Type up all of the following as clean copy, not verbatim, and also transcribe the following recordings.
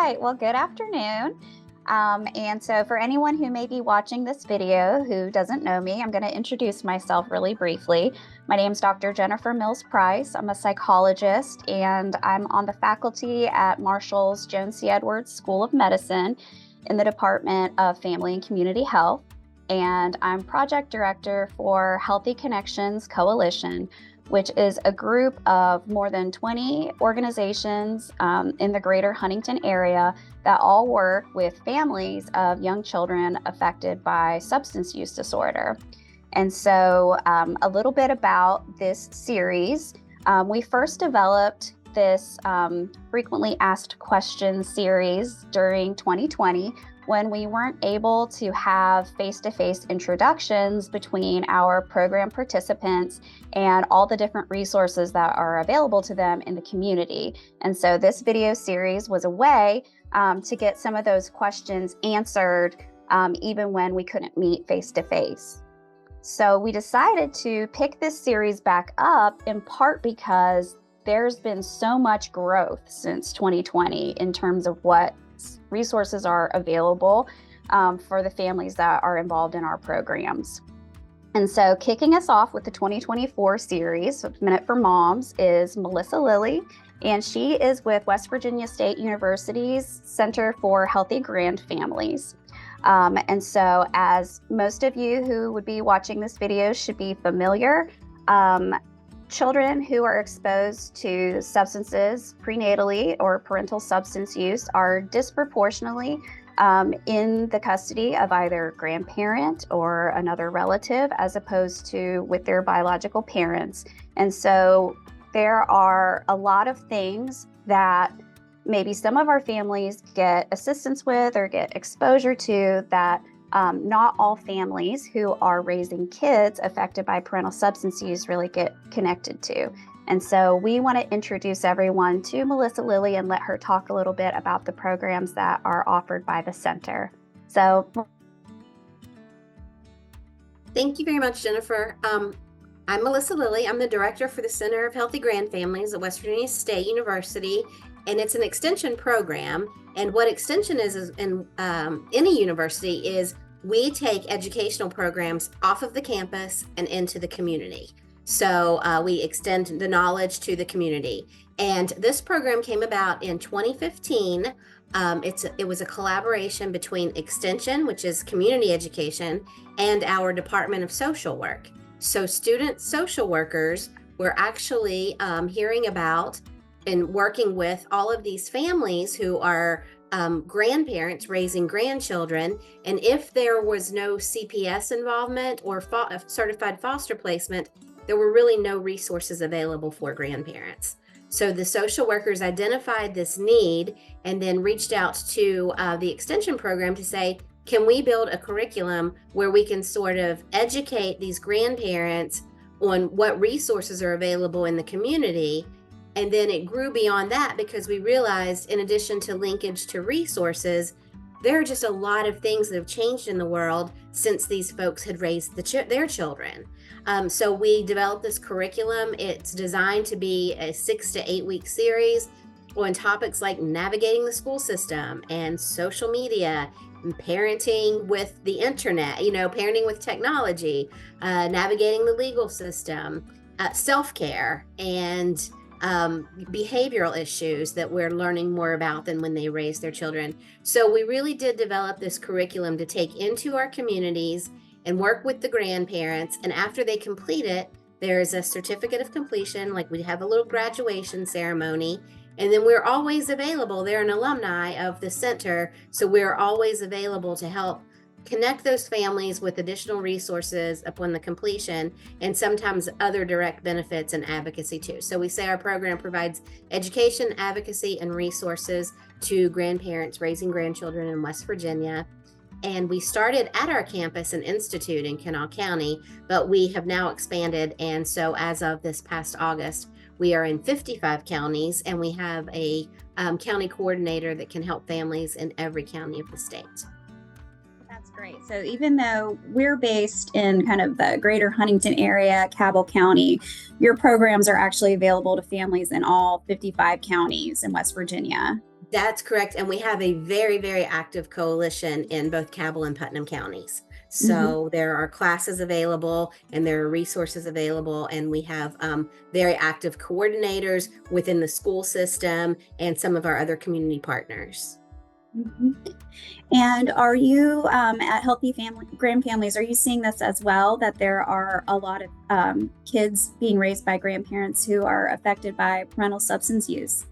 right. Well, good afternoon. And so for anyone who may be watching this video who doesn't know me, I'm going to introduce myself really briefly. My name is Dr. Jennifer Mills Price. I'm a psychologist, and I'm on the faculty at Marshall's Joan C. Edwards School of Medicine in the Department of Family and Community Health. And I'm project director for Healthy Connections Coalition, which is a group of more than 20 organizations in the greater Huntington area that all work with families of young children affected by substance use disorder. And so a little bit about this series. We first developed this frequently asked questions series during 2020 when we weren't able to have face-to-face introductions between our program participants and all the different resources that are available to them in the community. And so this video series was a way to get some of those questions answered even when we couldn't meet face-to-face. So we decided to pick this series back up in part because there's been so much growth since 2020 in terms of what resources are available for the families that are involved in our programs. And so kicking us off with the 2024 series, Minute for Moms, is Melissa Lilly, and she is with West Virginia State University's Center for Healthy Grandfamilies. And so as most of you who would be watching this video should be familiar, children who are exposed to substances prenatally or parental substance use are disproportionately in the custody of either grandparent or another relative as opposed to with their biological parents. And so there are a lot of things that maybe some of our families get assistance with or get exposure to that not all families who are raising kids affected by parental substance use really get connected to. And so we want to introduce everyone to Melissa Lilly and let her talk a little bit about the programs that are offered by the center. So, thank you very much, Jennifer. I'm Melissa Lilly. I'm the director for the Center of Healthy Grandfamilies at West Virginia State University, and it's an extension program. And what extension is in any university is we take educational programs off of the campus and into the community. So we extend the knowledge to the community. And this program came about in 2015. It was a collaboration between Extension, which is community education, and our Department of Social Work. So student social workers were actually hearing about and working with all of these families who are grandparents raising grandchildren. And if there was no CPS involvement or certified foster placement, there were really no resources available for grandparents. So the social workers identified this need and then reached out to the extension program to say, can we build a curriculum where we can sort of educate these grandparents on what resources are available in the community? And then it grew beyond that because we realized, in addition to linkage to resources, there are just a lot of things that have changed in the world since these folks had raised their children. So we developed this curriculum. It's designed to be a 6 to 8 week series on topics like navigating the school system and social media, and parenting with the internet, parenting with technology, navigating the legal system, self-care, and behavioral issues that we're learning more about than when they raise their children. So we really did develop this curriculum to take into our communities and work with the grandparents. And after they complete it, there's a certificate of completion, like we have a little graduation ceremony. And then we're always available. They're an alumni of the center, so we're always available to help connect those families with additional resources upon the completion, and sometimes other direct benefits and advocacy too. So we say our program provides education, advocacy, and resources to grandparents raising grandchildren in West Virginia. And we started at our campus and institute in Kanawha County, but we have now expanded. And so as of this past August, we are in 55 counties, and we have a county coordinator that can help families in every county of the state. That's great. So even though we're based in kind of the greater Huntington area, Cabell County, your programs are actually available to families in all 55 counties in West Virginia. That's correct. And we have a very, very active coalition in both Cabell and Putnam counties. Hmm. So there are classes available and there are resources available. And we have very active coordinators within the school system and some of our other community partners. Hmm. And are you at Healthy Family Grandfamilies? Are you seeing this as well? That there are a lot of kids being raised by grandparents who are affected by parental substance use?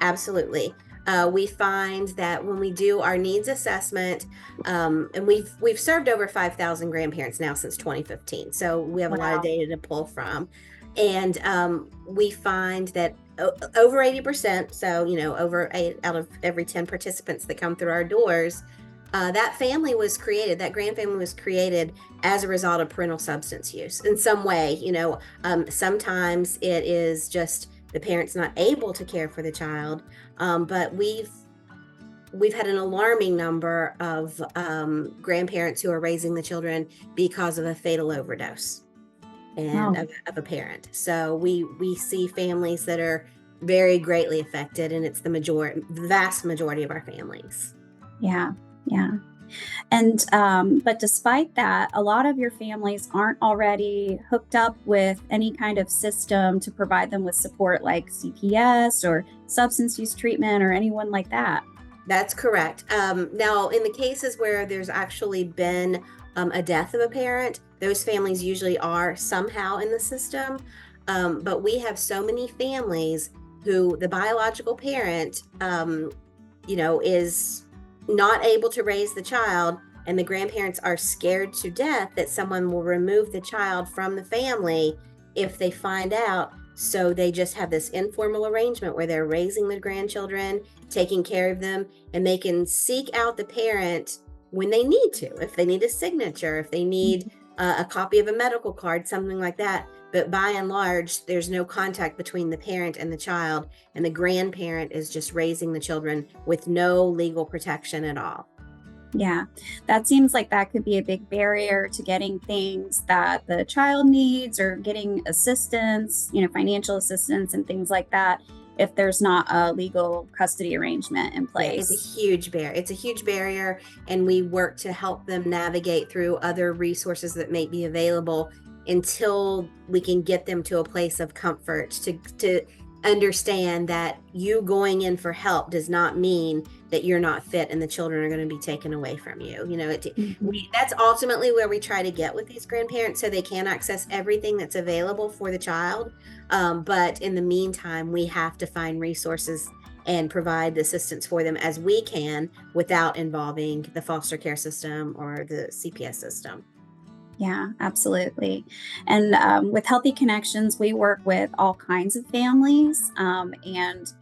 Absolutely. We find that when we do our needs assessment, and we've served over 5,000 grandparents now since 2015, so we have a lot of Wow. data to pull from, and we find that over 80%, so over 8 out of every 10 participants that come through our doors, that family was created, that grand family was created as a result of parental substance use in some way. Sometimes it is just the parent's not able to care for the child, but we've had an alarming number of grandparents who are raising the children because of a fatal overdose and Wow. of a parent. So we see families that are very greatly affected, and it's the vast majority of our families. Yeah. Yeah. And but despite that, a lot of your families aren't already hooked up with any kind of system to provide them with support like CPS or substance use treatment or anyone like that. That's correct. Now, in the cases where there's actually been a death of a parent, those families usually are somehow in the system. But we have so many families who the biological parent, is not able to raise the child, and the grandparents are scared to death that someone will remove the child from the family if they find out. So they just have this informal arrangement where they're raising the grandchildren, taking care of them, and they can seek out the parent when they need to, if they need a signature, if they need a copy of a medical card, something like that. But by and large, there's no contact between the parent and the child, and the grandparent is just raising the children with no legal protection at all. Yeah, that seems like that could be a big barrier to getting things that the child needs or getting assistance, financial assistance and things like that, if there's not a legal custody arrangement in Yeah, it's a place. huge barrier. It's a huge barrier, and we work to help them navigate through other resources that may be available until we can get them to a place of comfort to understand that you going in for help does not mean that you're not fit and the children are going to be taken away from you. Mhm. That's ultimately where we try to get with these grandparents so they can access everything that's available for the child. But in the meantime, we have to find resources and provide the assistance for them as we can without involving the foster care system or the CPS system. Yeah, absolutely. And with Healthy Connections, we work with all kinds of families. And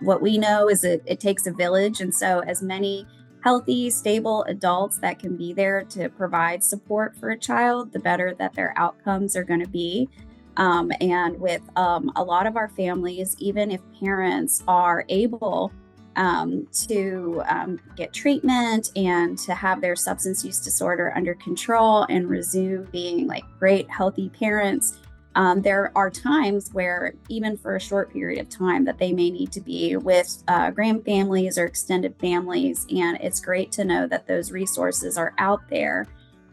what we know is it takes a village, and so as many healthy, stable adults that can be there to provide support for a child, the better that their outcomes are going to be. And with a lot of our families, even if parents are able to get treatment and to have their substance use disorder under control and resume being like great, healthy parents, there are times where, even for a short period of time, that they may need to be with grand families or extended families. And it's great to know that those resources are out there,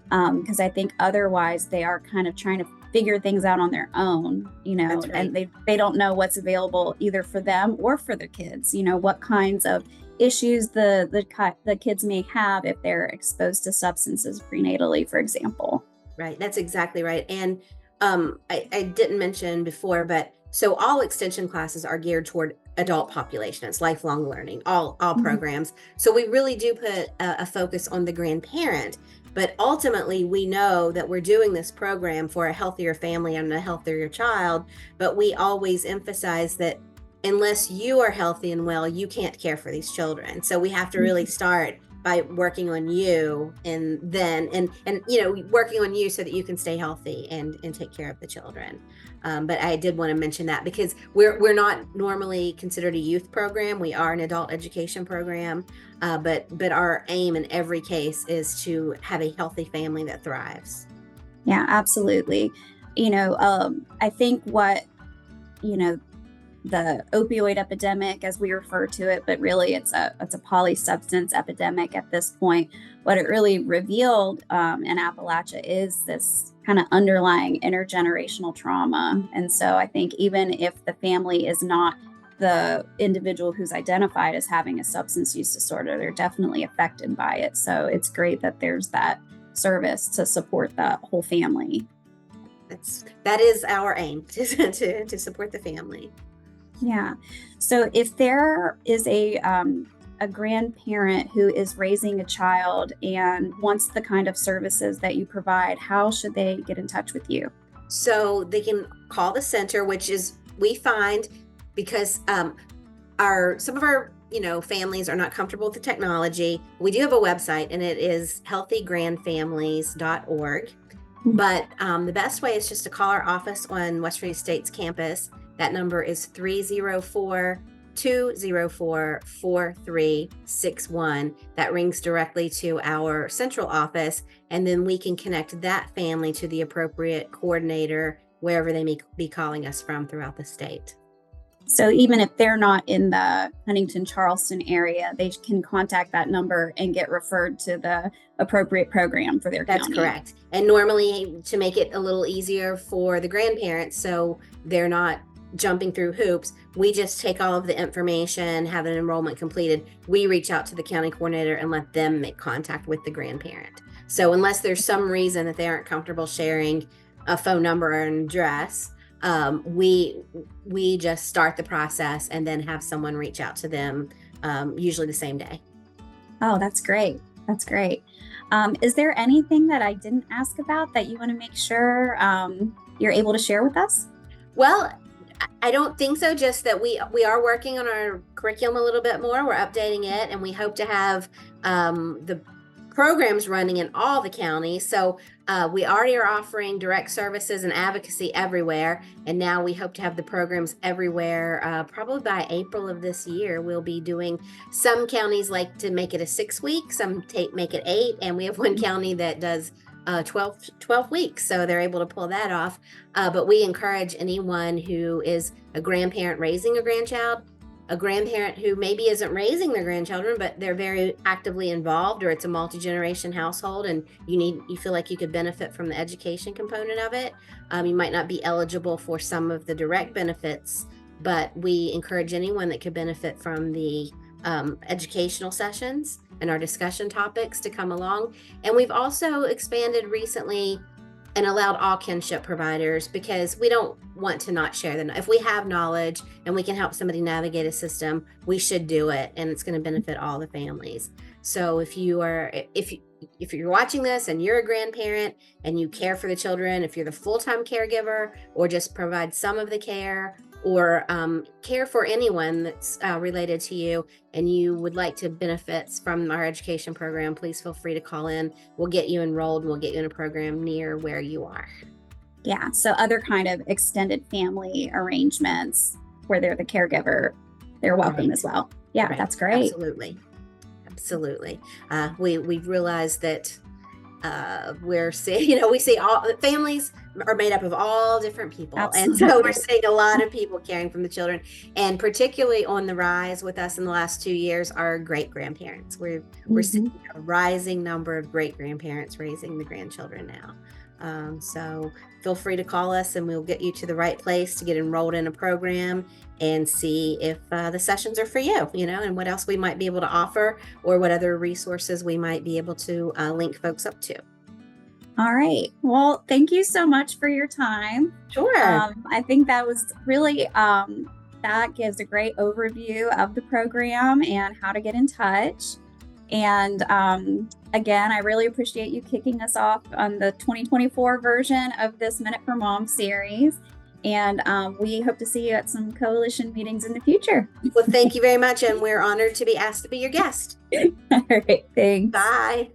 because I think otherwise they are kind of trying to figure things out on their own, That's right. and they don't know what's available either for them or for their kids. What kinds of issues the kids may have if they're exposed to substances prenatally, for example. Right. That's exactly right. And I didn't mention before, but so all extension classes are geared toward adult population. It's lifelong learning, all Mhm. programs. So we really do put a focus on the grandparent. But ultimately, we know that we're doing this program for a healthier family and a healthier child. But we always emphasize that unless you are healthy and well, you can't care for these children. So we have to really Mhm. start by working on you, and then and working on you so that you can stay healthy and take care of the children. But I did want to mention that because we're not normally considered a youth program. We are an adult education program, but our aim in every case is to have a healthy family that thrives. Yeah, absolutely. I think what you know the opioid epidemic, as we refer to it, but really it's a polysubstance epidemic at this point. What it really revealed in Appalachia is this kind of underlying intergenerational trauma. And so I think even if the family is not the individual who's identified as having a substance use disorder, they're definitely affected by it. So it's great that there's that service to support the whole family. That is our aim, to support the family. Yeah. So if there is a grandparent who is raising a child and wants the kind of services that you provide, how should they get in touch with you? So they can call the center, which is, we find, because some of our families are not comfortable with the technology. We do have a website, and it is healthygrandfamilies.org. But the best way is just to call our office on West Virginia State's campus. That number is 304-204-4361. That rings directly to our central office, and then we can connect that family to the appropriate coordinator wherever they may be calling us from throughout the state. So even if they're not in the Huntington-Charleston area, they can contact that number and get referred to the appropriate program for their county. That's correct. And normally, to make it a little easier for the grandparents, so they're not jumping through hoops, we just take all of the information, have an enrollment completed. We reach out to the county coordinator and let them make contact with the grandparent. So unless there's some reason that they aren't comfortable sharing a phone number or an address, we just start the process and then have someone reach out to them, usually the same day. Oh, that's great. That's great. Is there anything that I didn't ask about that you want to make sure you're able to share with us? Well, I don't think so. Just that we are working on our curriculum a little bit more. We're updating it, and we hope to have the programs running in all the counties. So we already are offering direct services and advocacy everywhere. And now we hope to have the programs everywhere. Probably by April of this year, we'll be doing, some counties like to make it a 6 week, some make it 8. And we have one county that does 12 weeks. So they're able to pull that off. But we encourage anyone who is a grandparent raising a grandchild, a grandparent who maybe isn't raising their grandchildren, but they're very actively involved, or it's a multi-generation household and you feel like you could benefit from the education component of it. You might not be eligible for some of the direct benefits, but we encourage anyone that could benefit from the educational sessions and our discussion topics to come along. And we've also expanded recently and allowed all kinship providers, because we don't want to not share them. If we have knowledge and we can help somebody navigate a system, we should do it, and it's going to benefit all the families. So if you're watching this and you're a grandparent and you care for the children, if you're the full-time caregiver or just provide some of the care, or care for anyone that's related to you, and you would like to benefit from our education program, please feel free to call in. We'll get you enrolled, and we'll get you in a program near where you are. Yeah, so other kind of extended family arrangements where they're the caregiver, they're welcome as well. Yeah, right. That's great. Absolutely. We've realized that we see all families are made up of all different people. Absolutely. And so we're seeing a lot of people caring for the children, and particularly on the rise with us in the last 2 years are great grandparents. We're seeing a rising number of great grandparents raising the grandchildren now. So feel free to call us, and we'll get you to the right place to get enrolled in a program and see if the sessions are for you, and what else we might be able to offer, or what other resources we might be able to link folks up to. All right. Well, thank you so much for your time. Sure. I think that was really, that gives a great overview of the program and how to get in touch. And again, I really appreciate you kicking us off on the 2024 version of this Minute for Mom series. And we hope to see you at some coalition meetings in the future. Well, thank you very much. And we're honored to be asked to be your guest. All right. Thanks. Bye.